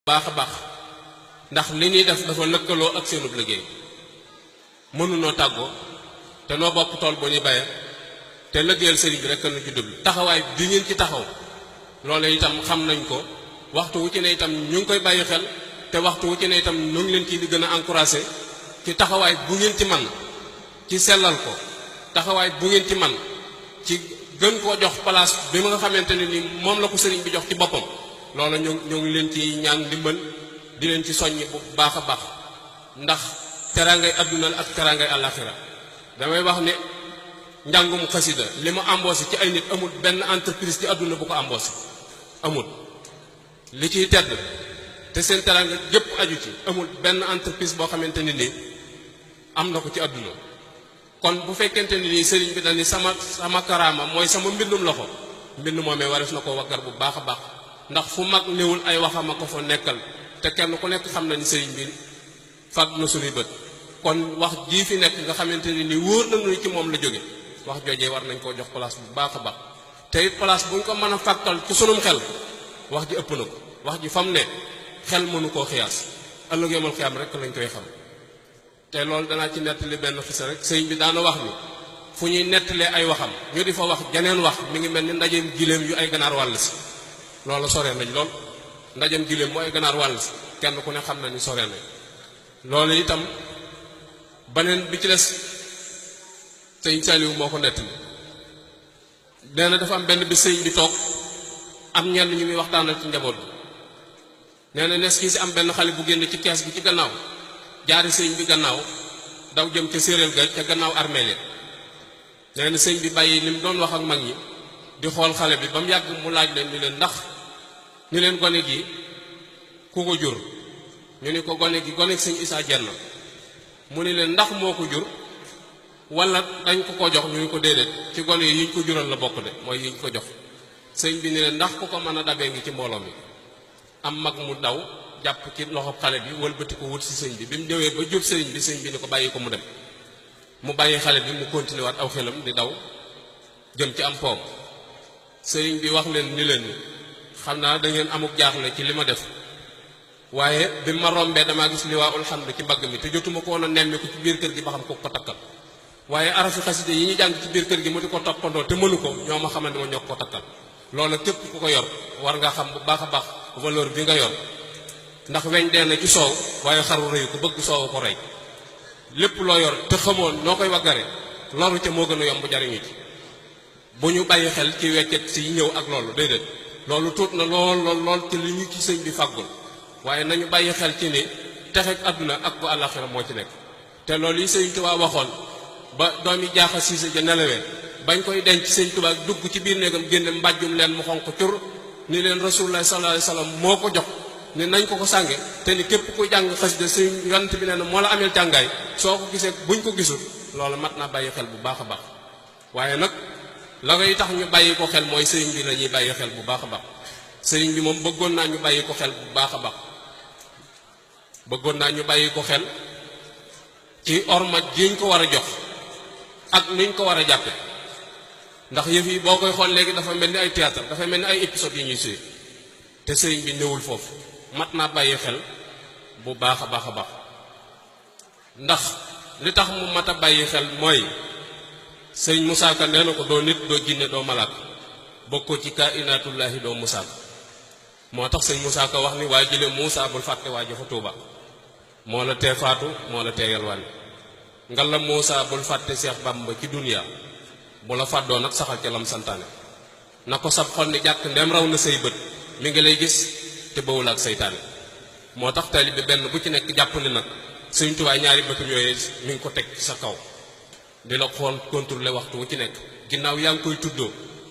baax a baax ndax li ñuy def dafa lëkkaloo ak seenub liggéey mënunoo tàggoo te noo bokk tool bu ñuy baye te liggéeyal sëriñ bi rek nu ci dublu taxawaay bi ngeen ci taxaw loolu itam xam nañ ko waxtu wu ci ne itam ñu ngi koy bàyyi xel te waxtu wu ci ne itam ñu ngi leen ci di gën a encouragé ci taxawaay bu ngeen ci man ci sellal ko taxawaay bu ngeen ci man ci gën koo jox place bi nga xamante ne ni moom la ko sëriñ bi jox ci boppam loolu ñu ngi leen ci ñaan ndimbal di leen ci soññ bu baax a baax ndax teraangay adduna ak teraangay àllaaxira damay wax ne njàngum xasida li ma embauché ci ay nit amul benn entreprise ci adduna bu ko embauché amul li ciy tedd te seen teraanga yëpp aju ci amul benn entreprise boo xamante ni nii am na ko ci adduna kon bu fekkente ni nii sëriñ bi dañ ni sama karaama mooy sama mbindum loxo mbind moomee warees na ko waggar bu baax a baax ndax fu mag néewul ay waxama ko fa nekkal te kenn ku nekk xam na ni sëriñ bi fag na suñuy bët kon wax jii fi nekk nga xamante ni nii wóor nañu ci moom la jóge wax joojee war nañ koo jox place bu baax a baax te it place bu ñu ko mën a fàgtal ci sunum xel wax ji ëpp na ko wax ji fam ne xel mënu koo xiyaas ëllëg yomal xiyaam rek lañ koy xam te loolu danaa ci nettali benn xisa rek sëriñ bi daana wax ni fu ñuy nettalee ay waxam ñu di fa wax janeen wax mi ngi mel ni ndajeem giléem yu ay ganaar wàll si loolu sore nañ lool ndajeem giléem mu ay ganaar wàll si kenn ku ne xam na ni sore nañ loolu itam beneen bi ci des sëñ Saliou moo ko nettali nee na dafa am benn bi sëñ bi toog am ñenn ñu muy waxtaanal ci njaboot bi nee na nes kii si am benn xale bu génn ci kees gi ci gannaaw jaari sëñ bi gannaaw daw jëm ca séeréel ga ca gannaaw armeel ya nee na sëñ bi bàyyi li mu doon wax ak mag ñi di xool xale bi ba mu yàgg mu laaj leen ni leen ndax ni leen gone gi ku ko jur ñu ni ko gone gi gone sëñ Isaa Jenn mu ni leen ndax moo ko jur wala dañ ko jox ñu ni ko déedéet ci gone yi yiñ ko jural la bokk de mooy yiñ ko jox sëñ bi ni leen ndax ku ko mën a dabee ngi ci mbooloo mi am mag mu daw jàpp ci loxo xale bi wëlbati ko wut si sëñ bi mu ñëwee ba jub sëñ bi ni ko bàyyi ko mu dem mu bàyyi xale bi mu continué waat aw xelam di daw jëm ci am poom sëriñ bi wax leen ni leen xam naa da ngeen amuk jaaxle ci li ma def waaye bi ma rombee damaa gis liwaa alhamdu ci mbagg mi te jotuma ko woon a nemmi ko ci biir kër gi ba xam ko takkal waaye arafi xaside yi ñu jàng ci biir kër gi mu di ko toppandoo te mënu ko ñoo ma xamante ma ñoo ko takkal loolu képp ku ko yor war nga xam bu baax a baax valeur bi nga yor ndax weñ dee na ci soow waaye xaru rëy ku bëgg soow ko rey lépp loo yor te xamoon noo koy waggare loru ca moo gën a yomb jariñu ci bu ñu bàyyi xel ci weccet si ñëw ak loolu déedéet loolu tuut na lool ci li ñu ci sëñ bi fàggul waaye nañu bàyyi xel ci ni texeg àdduna ak bu àllaxira moo ci nekk te loolu yi sëñ Tuubaa waxoon ba doomi jaaxa siise ja nelawee bañ koy denc sëñ Tuubaa dugg ci biir néegam génne mbàjjum leen mu xonq cur ni leen rasulullah sallallahu alayhi wasallam moo ko jox ni nañ ko sànge te ni képp ku jàng xasida sëñ yonent bi nee na moo la ameel jàngaay soo ko gisee buñ ko gisul loolu mat naa bàyyi xel bu baax a baax waaye nag la ngay tax ñu bàyyi ko xel mooy sëriñ bi la ñuy bàyyi xel bu baax a baax sëriñ bi moom bëggoon naa ñu bàyyi ko xel bu baax a baax bëggoon naa ñu bàyyi ko xel ci orma jiñ ko war a jox ak niñ ko war a jàppe ndax yëf yi boo koy xool léegi dafa mel ni ay théâtre dafa mel ni ay épisodes yi ñuy suy te sëriñ bi newul foofu mat naa bàyyi xel bu baax a baax a baax ndax li tax mu mat a bàyyi xel mooy sëriñ Musaa Ka nee na ko doo nit doo jinne doo malaak bokkoo ci kainaatullaahi doo Musaa Ka moo tax sëriñ Musaa Ka wax ni waa jële Muusaa bul fàtte waa jëfa Tuuba moo la tee faatu moo la tee yalwaani nga la Muusaa bul fàtte Seex Bàmba ci duniyaa bu la fàddoo nag saxal ca lam santaane na ko sab xol ni jàkk ndem raw na say bët mi ngi lay gis te bawul ak seytaane moo tax taalibe bi benn bu ci nekk jàpp ni nag sëñ Tuubaa ñaari bëtum yooyu mi ngi ko teg ci sa kaw di la xool contrôler waxtu wu ci nekk ginnaaw yaa ngi koy tuddoo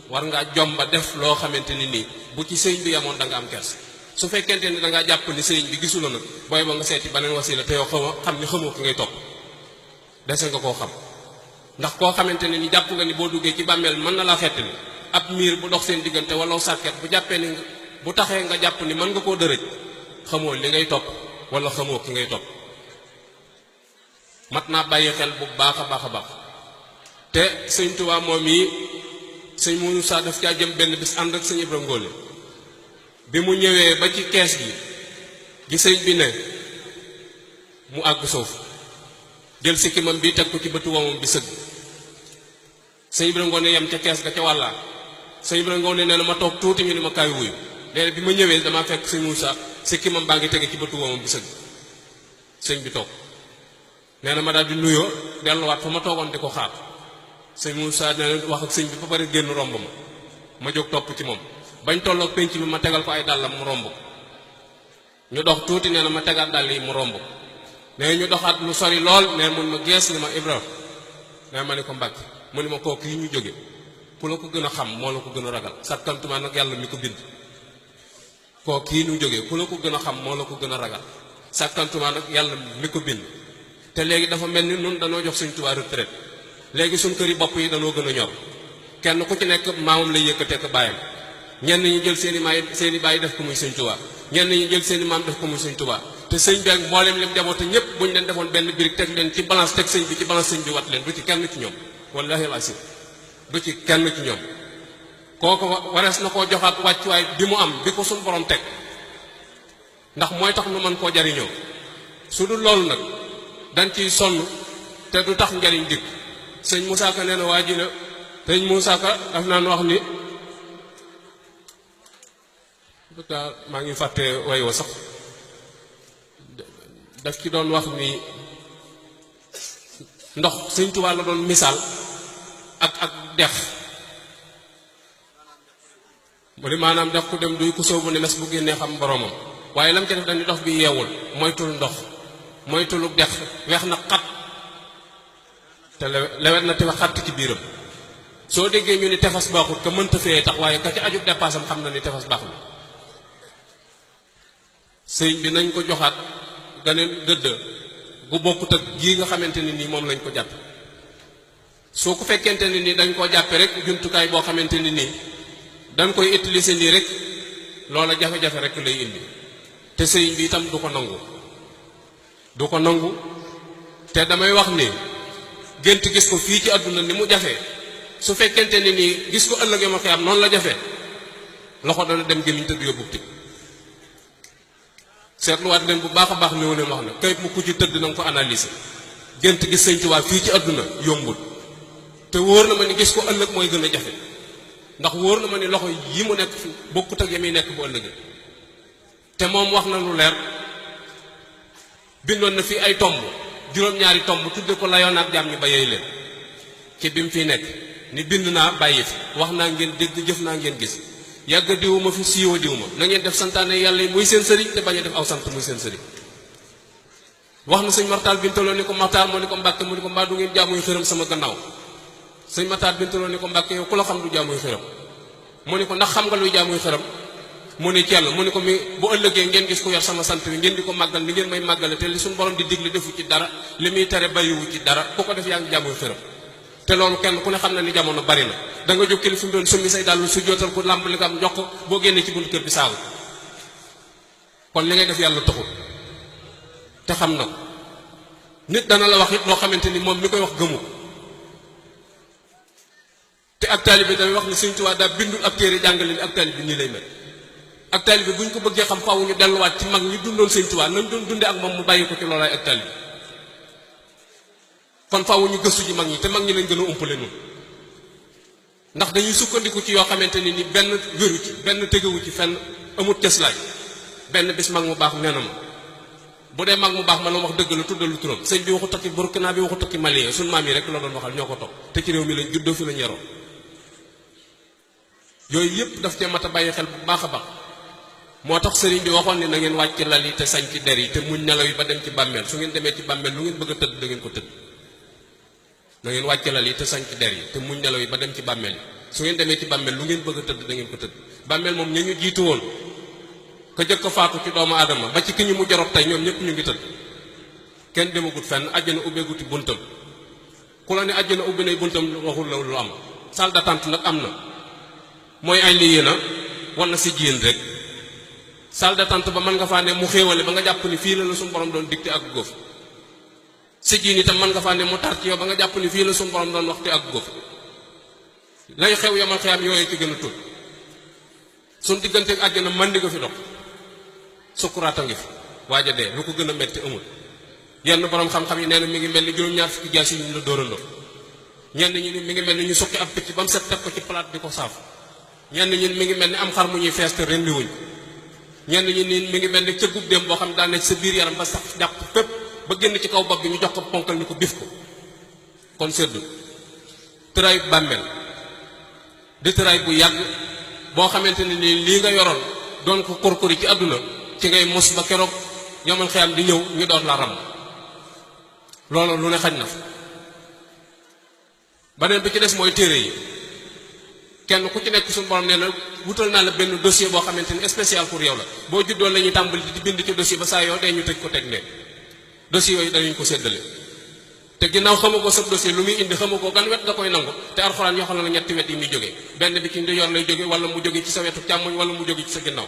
war ngaa jomba def loo xamante ni nii bu ci sëñ bi yamoon da nga am kers su fekkente ni da ngaa jàpp ni sëñ bi gisu la nag booy ba nga seeti beneen wasila te yow xam ni xamoo ki ngay topp dese nga koo xam ndax koo xamante ne ni jàpp nga ni boo duggee ci bàmmeel mën na laa xettali ab miir bu dox seen diggante wala sàkket bu jàppee ni bu taxee nga jàpp ni mën nga koo dërëj xamoo li ngay topp wala xamoo ki ngay topp mat naa bàyyi xel bu baax a baax a baax te sëñ Tuubaa moom yi sëñ Muusaa daf caa jëm benn bis ànd ak sëñ Ibra Ngóole bi mu ñëwee ba ci kees gi gi sëñ bi ne mu àgg suuf jël sikkimam bi teg ko ci bëtu womam bi sëgg. sëñ Ibra Ngoone yem ca kees ga ca wàllaa sëñ Ibra Ngoone nee na ma toog tuuti ñu ni ma kaay wuyu nee na bi ma ñëwee damaa fekk sëñ Moussa sikkimam baa ngi tege ci bëtu womam bi sëgg sëñ bi toog nee na ma daal di nuyoo delluwaat fa ma toogoon di ko xaar sëñ Moussa nee na wax ak sëñ bi ba pare génn romb ma jóg topp ci moom bañ tolloog penc bi ma tegal ko ay dàllam mu romb ko ñu dox tuuti nee na ma tegaat dàll yi mu romb ko nee ñu doxaat lu sori lool nee mun ma gees ni ma Ibra nee ma ne ko Mbàkke mu ni ma kooku yi ñu jóge ku la ko gën a xam moo la ko gën a ragal sàkkantuma nag yàlla mi ko bind kooku yi ñu jóge ku la ko gën a xam moo la ko gën a ragal sàkkantuma nag yàlla mi ko bind te léegi dafa mel ni nun danoo jox Sëñ Tuubaa retraite léegi suñ kër yi bopp yi danoo gën a ñor kenn ku ci nekk maamam lay yëkkatee ko bàyyam ñenn ñi jël seen i bàyyi def ko muy Sëñ Tuubaa ñenn ñi jël seen i maam def ko muy Sëñ Tuubaa te sëñ bi ak mboolem lim jaboote ñëpp buñ leen defoon benn birig teg leen ci balance teg sëñ bi ci balance sëñ bi wat leen du ci kenn ci ñoom wallahi alazim du ci kenn ci ñoom kooku warees na koo joxaat wàccuwaay bi mu am bi ko suñ borom teg ndax mooy tax nu mën koo jariñoo su dul loolu nag dañ ciy sonn te du tax njariñ dikk sëñ Moussa Ka nee na waa ji la sëñ Moussa Ka daf naan wax ni maa ngi fàtte way wa sax daf ci doon wax ni ndox Sëñ Tuubaa la doon misaal ak dex mu ni maanaam def ku dem duy ku soobu ne mes bu génnee xam boromam waaye lam ca def dañuy dox bi yeewul moytul ndox moytulu dex weex na xat te lewet na te xat ci biiram soo déggee ñu ni tefas baaxut ka mënta fee tax waaye ka ci ajub dépassam xam na ni tefas baax na sëñ bi nañ ko joxaat ganeen gëdd gu bokkut ak gii nga xamante ni nii moom lañ ko jàppe soo ko fekkente ni nii dañ koo jàppe rek jumtukaay boo xamante ni nii dañ koy utiliser nii rek loola jafe-jafe rek lay indi te sëñ bi itam du ko nangu te damay wax ni gént gis ko fii ci àdduna ni mu jafee su fekkente ni nii gis ko ëllëg ma xiyam noonu la jafe loxo dana dem gémmiñ te du yóbbu tig seetluwaat leen bu baax a baax néew leen wax na kayit mu ku ci tëdd na nga ko analyser gént gis Sëñ Tuubaa fii ci àdduna yombul te wóor na ma ni gis ko ëllëg mooy gën a jafe ndax wóor na ma ni loxo yi mu nekk fi bokkut ak ya muy nekk bu ëllëgee te moom wax na lu leer bindoon na fi ay tomb juróom-ñaari tomb tudde ko layoon ak jaam ñi ba yey leen ci bi mu fiy nekk ni bind naa bàyyi fi wax naa ngeen dégg jëf naa ngeen gis yàgg diwuma fi siiwa diwuma na ngeen def santaane yàlla yi muy seen sëriñ te bañ a def aw sant muy seen sëriñ wax na sëñ Martaal bintaloo ni ko Martaal moo ni ko Mbàkke mu ni ko mbaa du ngeen jaamuy xëram sama gannaaw sëñ Martaal bintaloo ni ko Mbàkke yow ku la xam du jaamuy xëram mu ni ko ndax xam nga luy jaamuy xëram mu ni cell mu ni ko mi bu ëllëgee ngeen gis ko yor sama sant wi ngeen di ko màggal ni ngeen may màggale te li suñu borom di digle defu ci dara li muy tere bàyyiwu ci dara ku ko def yaa ngi jaamuy xëram te loolu kenn ku ne xam na ni jamono bari na da nga jóg kilifa doon summi say dàll su jootal ko làmb li nga am jox ko boo génnee ci buntu kër bi saawu kon li ngay def yàlla taxul te xam na ko nit dana la wax it loo xamante ni moom mi koy wax gëmu te ak taalibe damay wax ni Sëñ Tuubaa daa bindul ab téere jàngale ni ak taalibe nii lay mel ak taalibe bu ñu ko bëggee xam faaw ñu delluwaat ci mag ñi dundoon Sëñ Tuubaa nañ doon dunde ak moom mu bàyyi ko ci loolaay ak taalibe kon faaw ñu gëstu ji mag ñi te mag ñi lañ gën a umpale noonu ndax dañuy sukkandiku ci yoo xamante ni benn wéru ci benn tegewu ci fenn amut cëslaay benn bis mag mu baax nee na ma bu dee mag mu baax ma la wax dëgg la tuddalu turam sëñ bi waxu takki Burkina bi waxu takki Mali suñ maam yi rek la doon waxal ñoo ko toog te ci réew mi lañ juddoo fi lañ yaroo yooyu yëpp daf cee mat a bàyyi xel bu baax a baax moo tax sëriñ bi waxoon ni na ngeen wàcc lal yi te sañ ci der yi te muñ nelaw yi ba dem ci bàmmeel su ngeen demee ci bàmmeel lu ngeen bëgg a tëdd da ngeen ko tëdd na ngeen wàcc lal yi te sañ ci der yi te muñ nelaw yi ba dem ci bàmmeel yi su ngeen demee ci bàmmeel lu ngeen bëgg a tëdd da ngeen ko tëdd bàmmeel moom ña ñu jiitu woon ka jëkk faatu ci doomu aadama ba ci ki ñu mu jorot tey ñoom ñëpp ñu ngi tëdd kenn demagut fenn àjjana ubbeeguti buntam ku la ne àjjana ubbi nay buntam waxul la lu am salle d'attente nag am na mooy ay lii na wala si jiyén rek salle d'attente ba mën nga faa ne mu xéewale ba nga jàpp ni fii la la suñu borom doon dicté ak góof si jiin itam mën nga faa ne mu tar ci yow ba nga jàpp ni fii la suñu borom doon waxte ak góof lay xew yamal xeyam yooyu ci gën a tuut suñ diggante ak àjjana mën di nga fi dox sukkuraata ngi fi waaja dee lu ko gën a metti amul. yenn borom xam-xam yi nee na mi ngi mel ni juróom-ñaar fukki jaas yi ñu la dóorandoo. ñenn ñi ni mi ngi mel ni ñu suqi ab picc ba mu set teg ko ci palaat di ko saaf. ñenn ñi mi ngi mel ni am xar mu ñuy fees te rendi wuñ. ñenn ñi ni mi ngi mel ni cëggub dem boo xam ne daa nekk sa biir yaram ba sax jàpp fépp ba génn ci kaw bopp bi ñu jox ko ponkal ni ko bif ko. kon seddu tëraay bàmmeel di tëraay bu yàgg boo xamante ne nii lii nga yoroon doon ko korkori ci àdduna ci ngay mos ba keroog yomal xiyam di ñëw ñu doon la ram loolu lu ne xañ na fa. beneen bi ci des mooy téere yi kenn ku ci nekk suñu borom nee na wutal naa la benn dossier boo xamante ni spécial pour yow la boo juddoo la ñuy tàmbali di bind ci dossier ba saa yoo dee ñu tëj ko teg ne dossier yooyu danañ ko séddale te ginnaaw xamu ko sa dossier lu muy indi xamu ko gan wet nga koy nangu te alxuraan yoo xam ne ñetti wet yi muy jógee benn bi ci ndijoor lay jóge wala mu jóge ci sa wetu càmmoñ wala mu jóge ci sa ginnaaw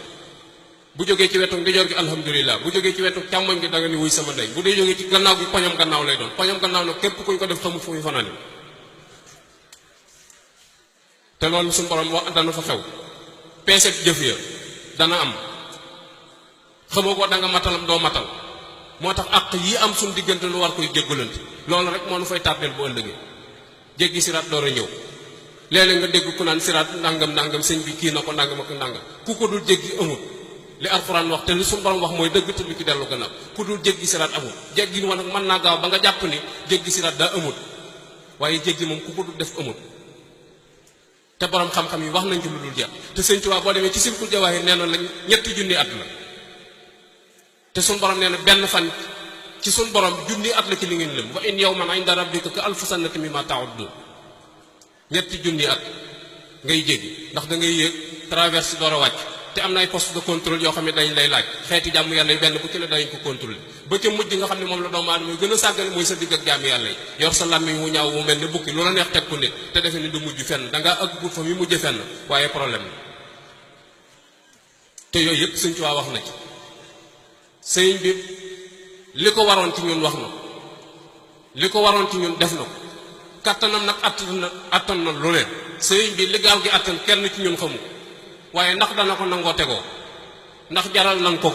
bu jógee ci wetu ndijoor gi alhamdulilah bu jógee ci wetu càmmoñ gi da nga ni wuy sama ndey bu dee jógee ci gannaaw gi poñam gannaaw lay doon poñam gannaaw nag képp kuñ ko def xamul fu muy fanaani te loolu suñu borom wax dana fa xew peese jëf ya dana am xamoo ko da nga matalam doo matal moo tax àq yi am suñu diggante lu war koy jéggalante loolu rek moo nu fay tàbbeel bu ëllëgee jéggi siraat door a ñëw léeg-léeg nga dégg ku naan siraat nangam sëñ bi kii na ko nangam ak nangam ku ko dul jéggi amul li alxuraan wax te li suñu borom wax mooy dëgg te lu ci dellu gannaaw ku dul jéggi siraat amul jéggi woon nag mën naa gaaw ba nga jàpp ni jéggi siraat daa amul waaye jéggi moom ku ko dul def amul te borom xam-xam yi wax nañ ci lu dul jeex te sëñ Tuubaa boo demee ci Silkul Jawaahir nee na la 3 junni at la te suñu borom nee na benn fan ci suñu borom junni at la ci li ngeen lëm wa in yawman inda rabbika ka alfi sanatin mimma ta'uddun 3 junni at ngay jéggi ndax da ngay yéeg traverse door a wàcc te am na ay poste de contrôle yoo xam ne dañ lay laaj xeeti jàmm yàlla yi benn bu ci ne dañ ko contrôler ba ca mujj nga xam ne moom la doomu aadama yi gën a sàggane mooy sa digg ak jàmm yàlla yi yor sa làmmiñ wu ñaaw wu mel ne bukki loola neex teg ko nit te defe ni du mujj fenn dangaa ak gut fa mi mujj fenn waaye problème la te yooyu yëpp Sëñ Tuubaa wax na ci sëñ bi li ko waroon ci ñun wax na ko li ko waroon ci ñun def na ko kattanam nag attan na lu leen sëñ bi li gaaw gi attan kenn ci ñun xamu waaye ndax dana ko nangoo tegoo ndax jaral nan ko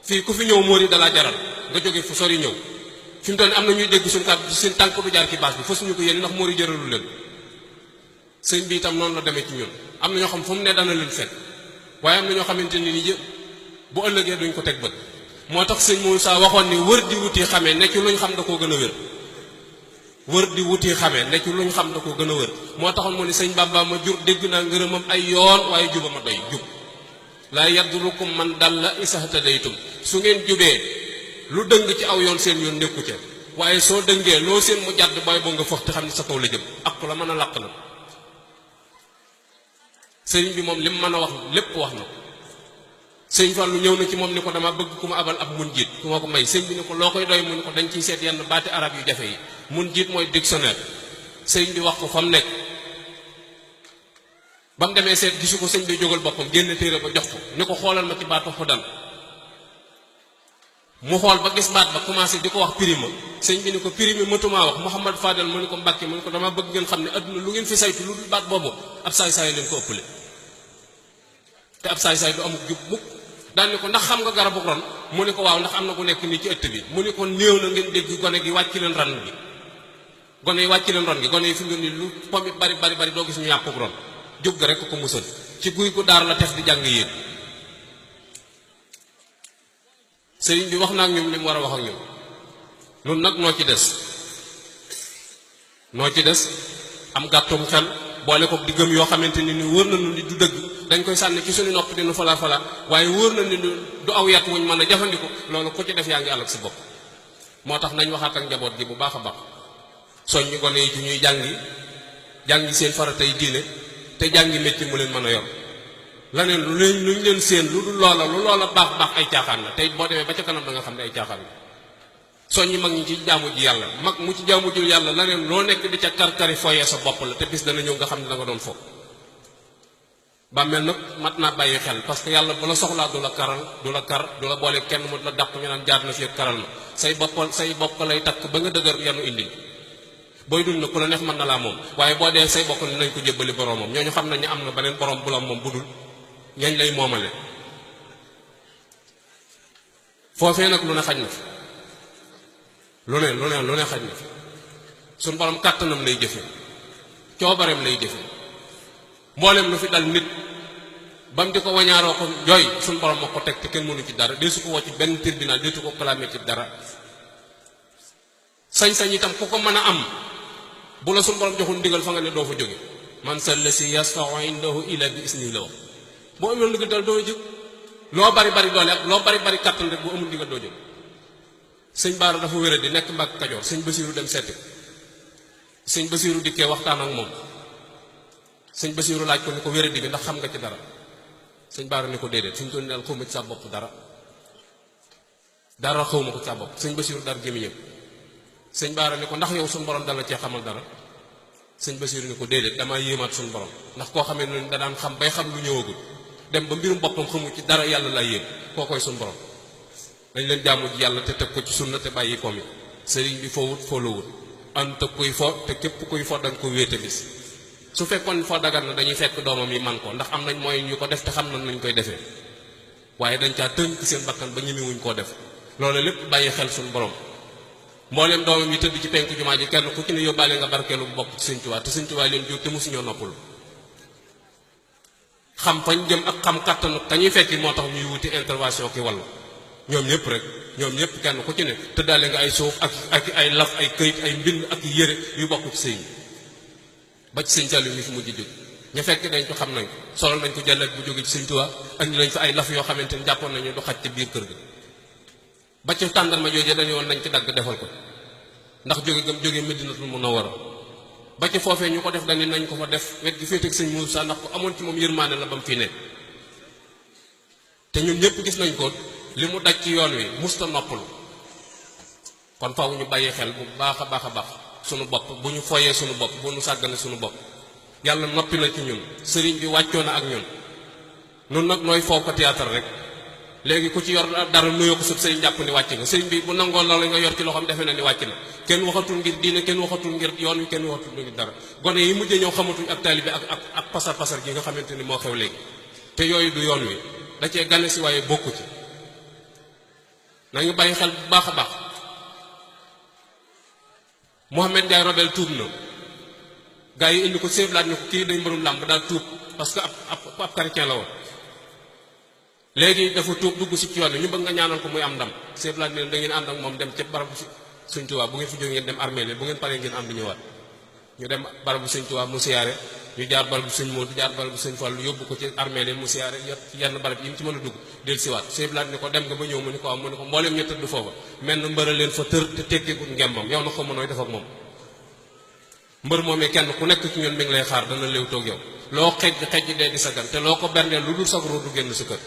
fii ku fi ñëw móori dalaa jaral nga jóge fu sori ñëw fi mu toll nii am na ñuy dégg suñu kàddu seen tànk du jaar ci baas bi fa suñu ko yéene ndax móori jaralu leen sëñ bi itam noonu la demee ci ñun am na ñoo xam fu mu ne dana leen fekk waaye am na ñoo xamante ni nii bu ëllëgee duñ ko teg bët moo tax sëñ Moussa waxoon ni wër di wuti xamee ne ci luñ xam da koo gën a wér wër di wuti xamee ne ci luñ xam da koo gën a wér moo taxoon mu ne sëñ Bamba ma jur dégg naa ngërëmam ay yoon waaye juba ma doy jub laa yaddurukum man dalla isahtadaytum su ngeen jubee lu dëng ci aw yoon seen yoon nekku ca waaye soo dëngee loo seen mu jàdd booy boo nga fox te xam ne sa kaw la jëm ak ku la mën a làq na sëriñ bi moom lim mën a wax lépp wax na ko sëñ Fallu ñëw na ci moom ni ko dama bëgg ku ma abal ab mun jiit ku ma ko may sëñ bi ni ko loo koy doy mu ni ko dañ ciy seet yenn baati arab yu jafe yi mun jiit mooy dictionnaire sëñ bi wax ko fa mu nekk ba mu demee seet gisu ko sëñ bi jógal boppam génn téere ba jox ko ni ko xoolal ma ci baatu xudan mu xool ba gis baat ba commencé di ko wax prima sëñ bi ni ko primi mëtumaa wax Mouhamad Fadel mu ni ko Mbàkke mu ni ko dama bëgg ngeen xam ne adduna lu ngeen fi saytu lu dul baat boobu ab saay-saay leen ko ëppale te ab saay-saay du amul jub mukk daan ni ko ndax xam nga garabu ron mu ni ko waaw ndax am na ku nekk nii ci ëtt bi mu ni ko néew na ngeen dégg gone gi wàcc leen ran gi gone yi wàcc leen ron gi gone yi fi mu ni lu pom it bari doo gis ñu yàqu ron jóg ga rek ko musal ci guy gu daar la tef di jàng yéen sëriñ bi wax na ak ñoom li mu war a wax ak ñoom loolu nag noo ci des am gàttum xel boole ko di gëm yoo xamante ni wóor na nu ni du dëgg dañ koy sànni ci suñu nopp dinu fala waaye wóor na ni du aw yat wuñ mën a jëfandiku loolu ku ci def yaa ngi àll ak si bopp moo tax nañ waxaat ak njaboot gi bu baax a baax soññi gone yi ci ñuy jàngi seen faratay diine te jàngi métti mu leen mën a yor laneen luñ leen seen lu dul loola lu loola baax ay caaxaan la tey boo demee ba ca kanam da nga xam ne ay caaxaan la soññi mag ñi ci jaamu ji yàlla mag mu ci jaamu ji yàlla laneen loo nekk di ca kar-kari fooyee sa bopp la te bis dana ñëw nga xam ne da nga doon foog bàmmeel nag mat naa bàyyi xel parce que yàlla bu la soxlaa du la boole kenn mu la dàq ñu naan jaar na fi karal ma say bopp lay takk ba nga dëgër yanu indi booy dund na ku la neex mën na laa moom waaye boo dee say bokk nañ ko jébbali boroomam ñooñu xam nañ ne am na beneen borom bu la moom budul ñañ lay moomale foofee nag lu ne xaj na fi lu ne xaj na fi suñ borom kàttanam lay jëfe coobareem lay jëfe mboolem lu fi dal nit ba mu di ko wañaaroo ko jooy suñ borom moo ko teg te kenn mënu ci dara dee su ko woo ci benn tribunal deetu ko clamé ci dara sañ-sañ itam ku ko mën a am bu la suñ borom joxul ndigal fa nga ne doo fa jóge man salla si yasfa'u indahu illa bi isnihi la wax boo amul ndigal dal doo jóg loo bari bari doole ak loo bari bari kàttan rek bu amul ndigal doo jóg sëñ Baara dafa wéra di nekk Mbàkke Kajoor sëñ Basiiru dem seeti sëñ Basiiru dikkee waxtaan ak moom sëñ Basiiru laaj ko ni ko wéra di bi ndax xam nga ci dara sëñ Baara ni ko déedéet fi mu toll nii daal xawma ci sa bopp dara xawma ko ci sa bopp sëñ Basiiru dar gémmiñam sëñ Baara ni ko ndax yow suñu borom dala cee xamal dara sëñ Basiiru ni ko déedéet damaa yéemaat suñu borom ndax koo xamee ne da daan xam bay xam lu ñëwagul dem ba mbirum boppam xamu ci dara yàlla laa yéem koo koy suñu borom dañ leen jaamu ji yàlla te teg ko ci sunna te bàyyi ko mi sëriñ bi fowut foolowut anta kuy fo te képp kuy fo danga ko wéete bis su fekkoon foo dagar na dañuy fekk doomam yi man ko ndax am nañ mooy ñu ko def te xam nañ nañ koy defee waaye dañ caa tënk seen bakkan ba ñemewuñ koo def loolu lépp bàyyi xel suñu borom mbooleem doomam yi tëdd ci penku jumaa ji kenn ku ci ne yóbbaale nga barkeelu bu bokk ci Sëñ Tuubaa te Sëñ Tuubaa leen jur te mosuñoo noppalu xam fañ jëm ak xam kàttanu kañuy fekki moo tax ñuy wuti intervention ki wàllu ñoom ñëpp rek ñoom ñëpp kenn ku ci ne tëddaale nga ay suuf ak ay laf ay këyit ay mbind ak yére yu bokk ci sëñ ba ci sëñ Saliou mi fi mujj jóg ñu fekk dañ ko xam nañ ko solal nañ ko jàllat bu jóge ci Sëñ Tuubaa andi nañ fa ay laf yoo xamante ni jàppoon nañu du xaj ci biir kër gi ba ci tàndarma jooje dañu woon nañ ci dagg defal ko ndax jóge gam jóge Medinatul Munawwara ba ci foofee ñu ko def dañu nañ ko fa def wet gi féete ak sëñ Moussa ndax ko amoon ci moom yërmaane la ba mu fii ne te ñun ñëpp gis nañ ko li mu daj ci yoon wi musta noppalu kon faaw ñu bàyyi xel bu baax a baax sunu bopp bu ñu foyee sunu bopp bu ñu sàggane sunu bopp yàlla noppi na ci ñun sëriñ bi wàccoo na ak ñun nun nag nooy foo ko théâtre rek léegi ku ci yor dara nuyoo ko sëb sëriñ jàpp ni wàcc nga sëriñ bi bu nangoo loolu nga yor ci loxoom defe na ni wàcc na kenn waxatul ngir diine kenn waxatul ngir yoon wi kenn waxatul ngir dara gone yi mujjee ñëw xamatuñ ak taalibe ak pasar gi nga xamante ni moo xew léegi te yooyu du yoon wi da cee gane si waaye bokku ci nañu bàyyi xel bu baax a baax Mohamed Ndiaye Robel tuub na gaa yi indi ko seeblaat ni ko kii day mbërum làmb daal tuub parce que ab chrétien la woon léegi dafa tuub dugg si ci yoon bi ñu bëgg nga ñaanal ko muy am ndam seeblaat ne da ngeen ànd ak moom dem ca barabu Sëñ Tuubaa bu ngeen fi jógee ngeen dem armée bu ngeen paree ngeen am di ñëwaat ñu dem barabu Sëñ Tuubaa mu siyaare ñu jaar barabu Sëñ Moodu jaar barabu Sëñ Fallu yóbbu ko ci armée mu siyaare yenn barab yi mu ci mën a dugg del siwaat seeblaat ni ko dem nga ba ñëw mu ni ko am mu ni ko mbooleem ñu tëdd foofa mel na mbëra leen fa tër te teggeekut ngembam yow na ko mënooy def ak moom mbër moomee kenn ku nekk ci ñun mi ngi lay xaar dana léew toog yow loo xej dee di sa gan te loo ko berndeel lu dul sagro du génn sa kër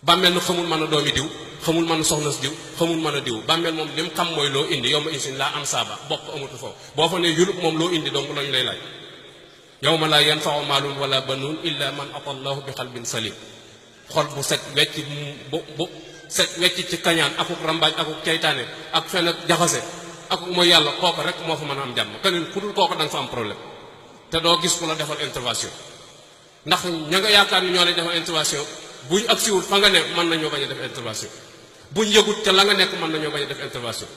bàmmeel na xamul mën a doomi diw xamul mën a soxna si diw xamul mën a diw bàmmeel moom li mu xam mooy loo indi yow ma insin laa am saaba bokk amatu foofu boo fa ne yulub moom loo indi donc lañu lay laaj yow ma laa yanfa'u maalun wala banuun illa man ata allahu bi qalbin salim xol bu set wecc bu set wecc ci kañaan akuk rambaaj akuk ceytaane ak fen ak jaxase akuk mooy yàlla kooku rek moo fa mën a am jàmm keneen ku dul kooku da nga fa am problème te doo gis ku la defal intervention ndax ña nga yaakaar ni ñoo lay defal intervention buñ agsiwul fa nga ne mën nañoo bañ a def intervention buñ yëgut te la nga nekk mën nañoo bañ a def intervention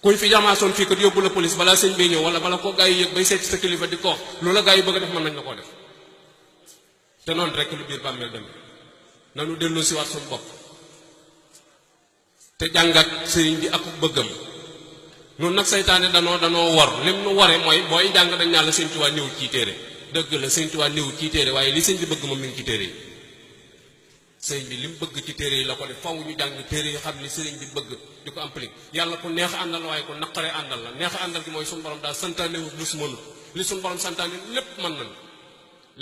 kuñ fi jamaasoon fii kat yóbbu la police balaa sëñ bay ñëw wala bala ko gaa yi yëg bay seet ci sa kilifa di ko wax loola gaa yi bëgg a def mën nañ la koo def te noonu rek lu biir bàmmeel dem nanu delloo si waat suñu bopp te jàngat sëriñ bi ak bëggam noonu nag seytaane danoo war lim nu waree mooy booy jàng dañ naan la Sëñ Tuubaa néewut ci téere dëgg la Sëñ Tuubaa néewut ci téere waaye li sëñ bi bëgg moom mi ngi ci téere yi sëriñ bi li mu bëgg ci téere yi la ko def faw ñu jàng téere yi xam li sëriñ bi bëgg di ko appliquer yàlla ku neex àndal waaye ku naqaree àndal la neex àndal gi mooy suñu borom daal santaane wut lu su mënut li suñu borom santaane lépp mën nañ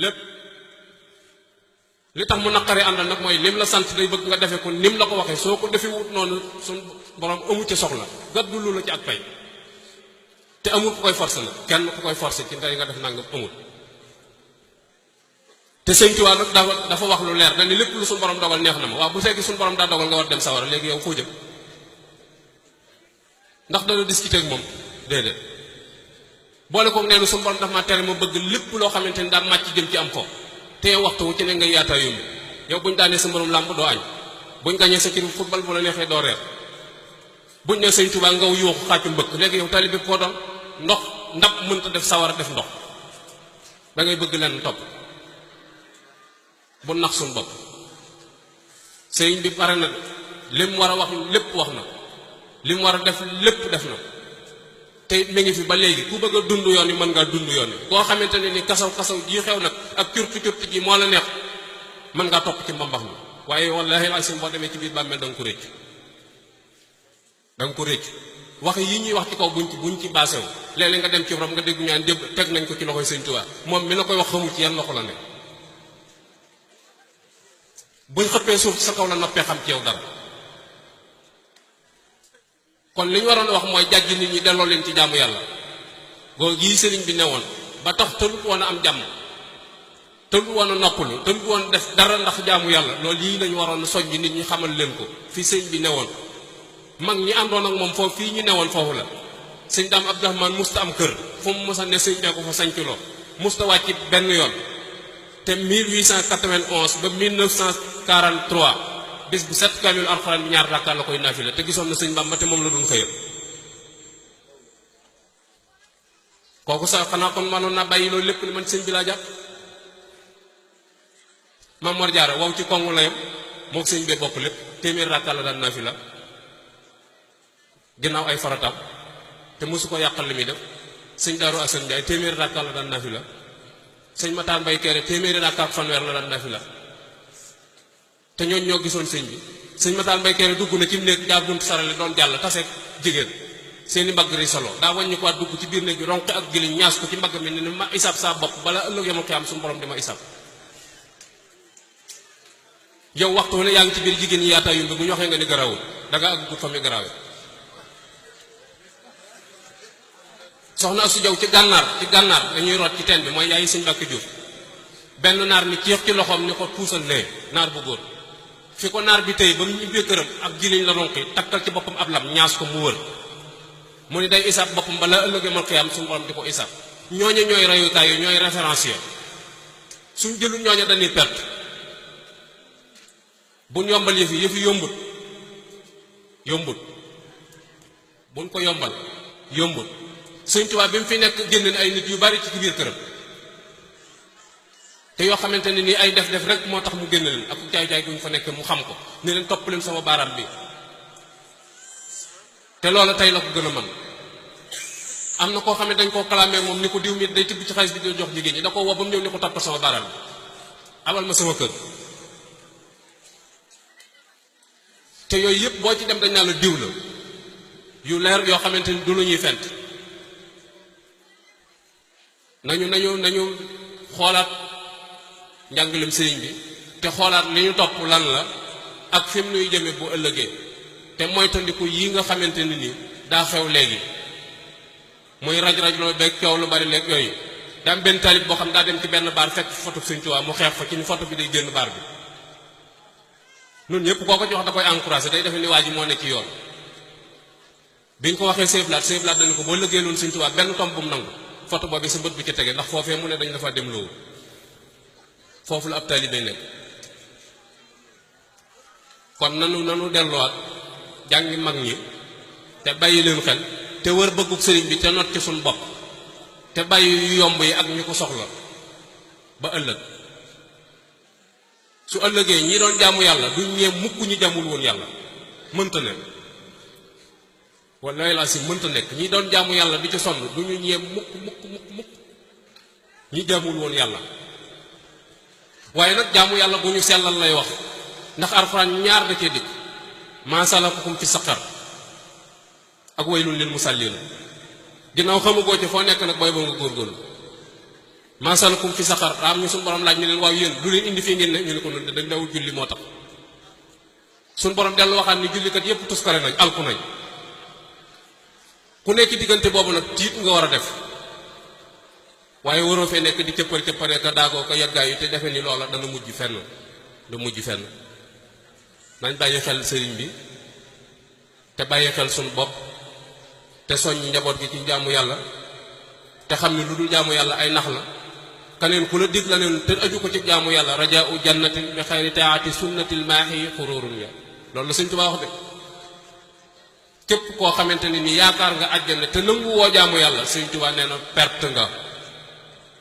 lépp li tax mu naqaree àndal nag mooy lim la sant day bëgg nga defe ko nim la ko waxee soo ko defee wut noonu suñu borom amu ci soxla gàddu lu la ci ak pay te amul ku koy forcer nag kenn ku koy forcer ci ndey nga def nangam amul te Sëñ Tuubaa nag dafa wax lu leer dañ ni lépp lu suñu borom dogal neex na ma waaw bu fekkee suñu borom daa dogal nga war dem sawara léegi yow foo jëm ndax dana discuter ak moom déedéet boole koog nee na suñu borom dafa ma tere ma bëgg lépp loo xamante ni daal màcc jëm ci am ko te waxtu wu ci ne nga yaataa yóbbu yow buñu daanee sa mbërum làmb doo añ buñ gañee sa kii football bu la neexee doo reer buñ ne sëñ Tuubaa ngaw yuuxu xàccu mbëkk léegi yow taalibe koo doon ndox ndab mënta def sawara def ndox da ngay bëgg leen topp bu nax suñ bopp sëriñ bi pare na lim war a wax lépp wax na lim war a def lépp def na te mi ngi fi ba léegi ku bëgg a dund yoon yi mën ngaa dund yoon yi koo xamante ne ni kasaw kasaw jii xew nag ak curti curti ji moo la neex mën ngaa topp ci mbambax mi waaye wallaahi laasim boo demee ci biir bàmmeel da nga ko récc da nga ko récc wax yi ñuy wax ci kaw buñ ci baase wu léeg-léeg nga dem ci borom nga dégg ñaan débb teg nañ ko ci loxoy sëñ Tuubaa moom mi la koy wax xamul ci yan loxo la ne buñ xëppee suuf sa kaw la noppee xam ci yow dara kon li ñu waroon a wax mooy jàjj nit ñi delloo leen ci jaamu yàlla góor gii sëriñ bi newoon ba tax tëlut woon a am jàmm tëlut woon a noppalu tëlut woon def dara ndax jaamu yàlla loolu yii lañu waroon a soññ nit ñi xamal leen ko fi sëriñ bi newoon mag ñi àndoon ak moom foofu fii ñu newoon foofu la sëñ Daam Abdourahmane musta am kër fu mu mos a ne sëñ bee ko fa sañculoo musta wàcc benn yoon te 1891 ba 1943 bis bu set kaamil alxuraan bi ñaar rakkaa la koy naafila te gisoon na sëñ Bamba te moom la doon xëyal kooku sax xanaa kon manoon naa bàyyi loolu lépp ni man sëñ bi laa jàpp Maam Mor Jaara wow ci kongu la yam moo sëñ bee bokk lépp téeméer rakkaa la daan naafila ginnaaw ay farataam te mosu ko yàqal li muy def sëñ Daaru Asan Njaay téeméeri rakkaa la daan naafila sëñ Mataan Mbay Kéré téeméeri rakkaa ak fanweer la daan naafila te ñooñ ñoo gisoon sëñ bi sëñ Mataan Mbay Kéré dugg na ci néeg jaar buntu sarale doon jàll taseeg jigéen seeni mbagg ri solo daa wàññi ko dugg ci biir néeg bi ronqi ak giliñ ñaas ko ci mbagg mi ne ma isab saa bopp bala ëllëg yamal xiyaam suñu borom di ma isab yow waxtu ne yaa ngi ci biir jigéen ñi yaata yumbi bu ñu waxee nga ni garawul da nga ak gut fa mi garawe soxna Asu Jaw ci gànnaar dañuy root ci teen bi mooy yaayi sëñ Mbàkke Juuf benn naar ni ci ci loxoom ni ko puusal nee naar bu góor fi ko naar bi tey ba mu ñibbee këram ak jiliñ la ronqi takkal ci boppam ab lam ñaas ko mu wër mu ni day isaab boppam bala ëllëgee mal xiyaam suñu borom di ko isaab ñooñe ñooy rayukaay yi ñooy référence ya suñ jëlu ñooñe dañuy perte buñ yombal yëfi yombut buñ ko yombal yombut Sëñ Tuubaa bi mu fi nekk génn ay nit yu bari ci biir këram te yoo xamante ne nii ay def rek moo tax mu génn leen ak jaay-jaay gu ñu fa nekk mu xam ko ne leen topp leen sama baaraam bi te loola tey la ko gën a mën am na koo xam ne dañ koo clamé moom ni ko diw mi day tibb ci xaalis bi di jox jigéen ñi da ko woo ba mu ñëw ni ko topp sama baaraam bi abal ma sama kër te yooyu yëpp boo ci dem dañ naa la diw la yu leer yoo xamante ni du lu ñuy fent nañu xoolaat njàngalem sëriñ bi te xoolaat li ñu topp lan la ak fi mu nuy jëme bu ëllëgee te moytandiku yi nga xamante ni nii daa xew léegi muy raj-raj loo beeg coow lu bari léeg yooyu daa am benn talib boo xam daa dem ci benn baar fekk photo Sëriñ Tuubaa mu xeex fa ci ni photo bi day génn baar bi nun ñëpp koo ko ci wax da koy encouragé day defe ni waa ji moo ne ci yoon biñ ko waxee Sëriñ dañu ko boo lëggee loolu Sëriñ Tuubaa benn tomb bu mu nangu photo boobu sa bët bi ci tege ndax foofee mu ne dañ dafa dem loolu foofu la ab taalibe nekk kon nanu delluwaat jàngi mag ñi te bàyyi leen xel te wër bëggub sëriñ bi te not ci suñ bopp te bàyyi yu yomb yi ak ñu ko soxla ba ëllëg su ëllëgee ñi doon jaamu yàlla duñ ñee mukk ñi jamul woon yàlla mënta ne wallahi laa si mënta nekk ñi doon jaamu yàlla di ci sonn du ñu ñee mukk ñi jaamul woon yàlla waaye nag jaamu yàlla bu ñu sellal lay wax ndax alxuraan ñaar da cee dikk maa salakakum fi saqar ak waylun lil musalliin ginnaaw xamugoo ci foo nekk nag booy ba nga góorgóorlu maa salakakum fi saqar daa am ñu suñu borom laaj ñu leen waaw yéen du leen indi fii ngeen ne ñu ne ko noonu dañ dawul julli moo tax suñu borom dellu waxaat ni jullikat yépp tuskare nañ alku nañ ku nekk ci diggante boobu nag tiit nga war a def waaye waroo fee nekk di cëppal ka daagoo ko yaggaayu te defe ni loola dana mujj fenn du mujj fenn nañ bàyyi xel sëriñ bi te bàyyi xel suñu bopp te soññ njaboot gi ci jaamu yàlla te xam ni lu dul jaamu yàlla ay nax la kaneen ku la dig la neen te aju ko ci jaamu yàlla rajaau jannatin bi xayri taati sunnatil maahi xururun ya loolu la Sëñ Tuubaa wax de képp koo xamante ni nii yaakaar nga àjjana te nangu woo jaamu yàlla Sëñ Tuubaa nee na perte nga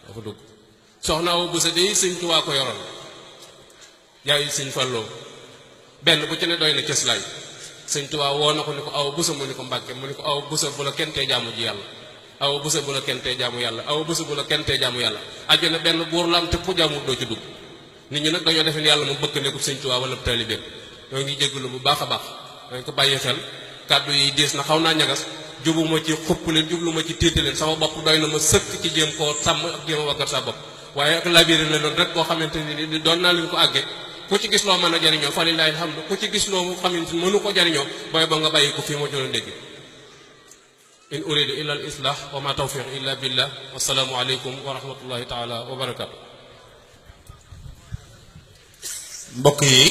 dafa dugg soxna Awa Buso de Sëñ Tuubaa ko yoroon yaay Sëñ Falloo benn bu ci ne doy na cëslaay Sëñ Tuubaa woo na ko ni ko Awa Buso mu ni ko Mbàkke mu ni ko Awa Buso bu la kenn tee jaamu ji yàlla Awa Buso bu la kenn tee jaamu yàlla Awa Buso bu la kenn tee jaamu yàlla àjjana benn buur la am te ku jaamu doo ci dugg nit ñi nag dañoo defe ni yàlla mu bëgg nekkul Sëñ Tuubaa wala taalibeem ñoo ngi jégalu bu baax a baax dañ ko bàyyi xel kàddu yi diis na xaw naa ñagas jubuma ci xupp leen jubluma ci tiiti leen sama bopp doy na ma sëkk ci jéem koo sàmm ak jéem a waggat sa bopp waaye ak labiré la loon rek koo xamante ni doon naa leen ko àgge ku ci gis loo mën a jariñoo fa lillahi alhamdu ku ci gis loo xamante ni mënu ko jariñoo booy ba nga bàyyi ko fii ma jëloon dégg in uridu illa al islah wa ma tawfiq illa billah wasalaamu aleykum wa rahmatullahi taala wa barakatu mbokk yi